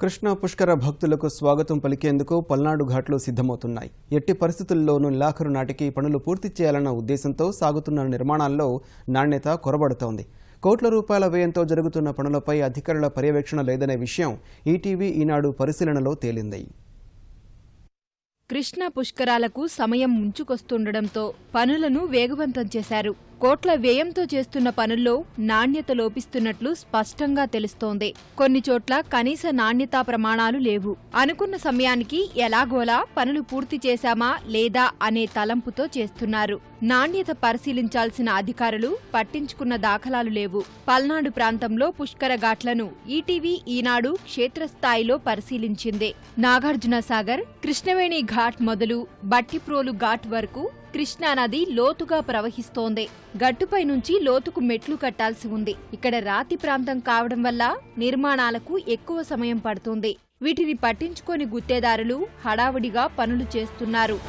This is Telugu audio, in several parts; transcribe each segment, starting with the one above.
కృష్ణా పుష్కర భక్తులకు స్వాగతం పలికేందుకు పల్నాడు ఘాట్లు సిద్ధమవుతున్నాయి. ఎట్టి పరిస్థితుల్లోనూ నెలాఖరు నాటికి పనులు పూర్తి చేయాలన్న ఉద్దేశంతో సాగుతున్న నిర్మాణాల్లో నాణ్యత కొరబడుతోంది. కోట్ల రూపాయల వ్యయంతో జరుగుతున్న పనులపై అధికారుల పర్యవేక్షణ లేదనే విషయం ఈటీవీ ఈనాడు పరిశీలనలో తేలింది. కృష్ణా పుష్కరాలకు సమయం ముంచుకొస్తుండటంతో పనులను వేగవంతం చేశారు. కోట్ల వ్యయంతో చేస్తున్న పనుల్లో నాణ్యత లోపిస్తున్నట్లు స్పష్టంగా తెలుస్తోంది. కొన్ని చోట్ల కనీస నాణ్యతా ప్రమాణాలు లేవు. అనుకున్న సమయానికి ఎలాగోలా పనులు పూర్తి చేశామా లేదా అనే తలంపుతో చేస్తున్నారు. నాణ్యత పరిశీలించాల్సిన అధికారులు పట్టించుకున్న దాఖలాలు లేవు. పల్నాడు ప్రాంతంలో పుష్కర ఘాట్లను ఈటీవీ ఈనాడు క్షేత్రస్థాయిలో పరిశీలించింది. నాగార్జునసాగర్, కృష్ణవేణి ఘాట్ మొదలు బట్టిప్రోలు ఘాట్ వరకు కృష్ణానది లోతుగా ప్రవహిస్తోంది. గట్టుపై నుంచి లోతుకు మెట్లు కట్టాల్సి ఉంది. ఇక్కడ రాతి ప్రాంతం కావడం వల్ల నిర్మాణాలకు ఎక్కువ సమయం పడుతుంది. వీటిని పట్టించుకోని గుత్తేదారులు హడావుడిగా పనులు చేస్తున్నారు.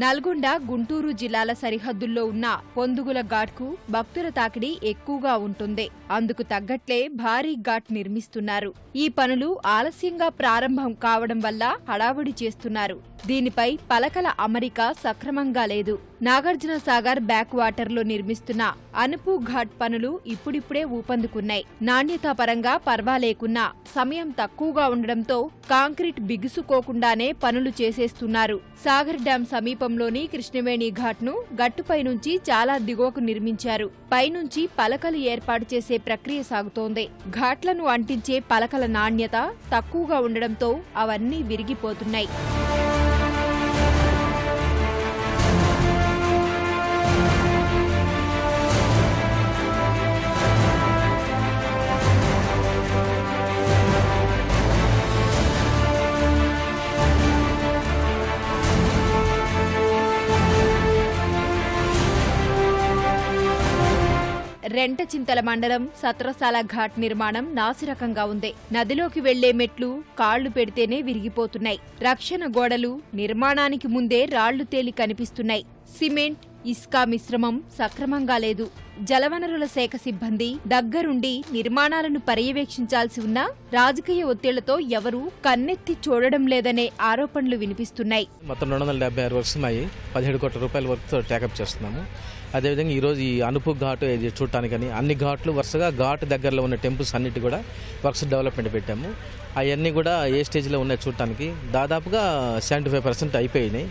నల్గొండ, గుంటూరు జిల్లాల సరిహద్దుల్లో ఉన్న పొందుగుల ఘాట్కు భక్తుల తాకిడి ఎక్కువగా ఉంటుంది. అందుకు తగ్గట్లే భారీ ఘాట్ నిర్మిస్తున్నారు. ఈ పనులు ఆలస్యంగా ప్రారంభం కావడం వల్ల హడావుడి చేస్తున్నారు. దీనిపై పలకల అమరిక సక్రమంగా లేదు. నాగార్జునసాగర్ బ్యాక్ వాటర్లో నిర్మిస్తున్న అనుపు ఘాట్ పనులు ఇప్పుడిప్పుడే ఊపందుకున్నాయి. నాణ్యతా పరంగా పర్వాలేకున్నా సమయం తక్కువగా ఉండడంతో కాంక్రీట్ బిగుసుకోకుండానే పనులు చేసేస్తున్నారు. సాగర్ డ్యాం సమీపంలోని కృష్ణవేణి ఘాట్ను గట్టుపై నుంచి చాలా దిగువకు నిర్మించారు. పైనుంచి పలకలు ఏర్పాటు చేసే ప్రక్రియ సాగుతోంది. ఘాట్లను అంటించే పలకల నాణ్యత తక్కువగా ఉండడంతో అవన్నీ విరిగిపోతున్నాయి. రెంటచింతల మండలం సత్రసాల ఘాట్ నిర్మాణం నాసిరకంగా ఉంది. నదిలోకి వెళ్లే మెట్లు కాళ్లు పెడితేనే విరిగిపోతున్నాయి. రక్షణ గోడలు నిర్మాణానికి ముందే రాళ్లు తేలి కనిపిస్తున్నాయి. సిమెంట్, ఇసుక మిశ్రమం సక్రమంగా లేదు. జలవనరుల శాఖ సిబ్బంది దగ్గరుండి నిర్మాణాలను పర్యవేక్షించాల్సి ఉన్నా రాజకీయ ఒత్తిళ్లతో ఎవరూ కన్నెత్తి చూడడం లేదనే ఆరోపణలు వినిపిస్తున్నాయి. మొత్తం 276 వర్క్స్ ఉన్నాయి. 17 కోట్ల రూపాయల వర్క్తో టేకప్ చేస్తున్నాము. అదేవిధంగా ఈరోజు ఈ అనుపు ఘాట్ చూడటానికని అన్ని ఘాట్లు వరుసగా ఘాట్ దగ్గరలో ఉన్న టెంపుల్స్ అన్నిటి కూడా వర్క్స్ డెవలప్మెంట్ పెట్టాము. అవన్నీ కూడా ఏ స్టేజ్లో ఉన్నాయి చూడటానికి దాదాపుగా 75% అయిపోయినాయి.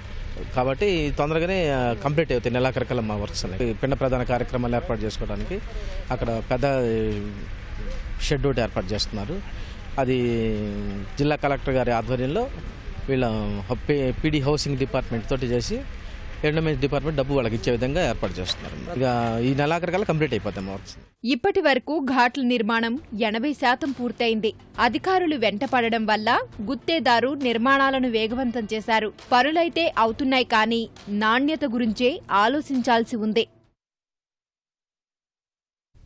కాబట్టి తొందరగానే కంప్లీట్ అవుతాయి. నెలాఖరికల్లా మా వర్క్స్ అనేవి. పిండ ప్రధాన కార్యక్రమాలు ఏర్పాటు చేసుకోవడానికి అక్కడ పెద్ద షెడ్ ఒకటి ఏర్పాటు చేస్తున్నారు. అది జిల్లా కలెక్టర్ గారి ఆధ్వర్యంలో వీళ్ళ పీడీ హౌసింగ్ డిపార్ట్మెంట్ తోటి చేసి ఎండోమెంట్స్ డిపార్ట్మెంట్ డబ్బు వాళ్ళకి ఇచ్చే విధంగా ఏర్పాటు చేస్తున్నారు. ఇక ఈ నెలాఖరికల్లా కంప్లీట్ అయిపోతాయి వర్క్స్. ఇప్పటి వరకు ఘాట్ల నిర్మాణం 80% పూర్తయింది. అధికారులు వెంటపడడం వల్ల గుత్తేదారు నిర్మాణాలను వేగవంతం చేశారు. పనులైతే అవుతున్నాయి కానీ నాణ్యత గురించే ఆలోచించాల్సి ఉంది.